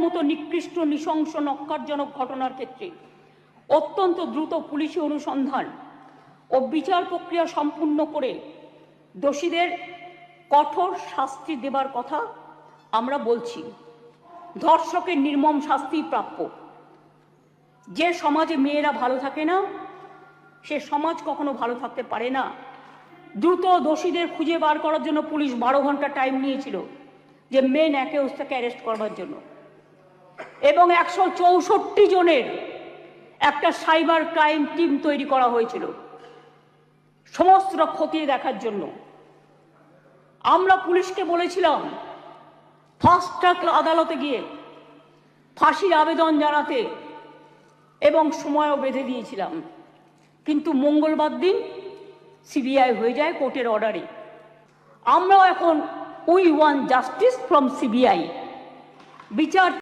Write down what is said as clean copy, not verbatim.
মতো নিকৃষ্ট নৃশংস নক্কারজনক ঘটনার ক্ষেত্রে অত্যন্ত দ্রুত পুলিশি অনুসন্ধান ও বিচার প্রক্রিয়া সম্পূর্ণ করে দোষীদের কঠোর শাস্তি দেবার কথা আমরা বলছি। ধর্ষকের নির্মম শাস্তি প্রাপ্য। যে সমাজে মেয়েরা ভালো থাকে না, সে সমাজ কখনো ভালো থাকতে পারে না। দ্রুত দোষীদের খুঁজে বার করার জন্য পুলিশ 12 ঘন্টা টাইম নিয়েছিল যে মেন অ্যাকিউজটাকে অ্যারেস্ট করবার জন্য, এবং 164 জনের একটা সাইবার ক্রাইম টিম তৈরি করা হয়েছিল সমস্ত খতিয়ে দেখার জন্য। আমরা পুলিশকে বলেছিলাম ফাস্ট ট্র্যাক আদালতে গিয়ে ফাঁসির আবেদন জানাতে, এবং সময়ও বেঁধে দিয়েছিলাম, কিন্তু মঙ্গলবার দিন সিবিআই হয়ে যায় কোর্টের অর্ডারে। আমরাও এখন we want justice from CBI. বিচার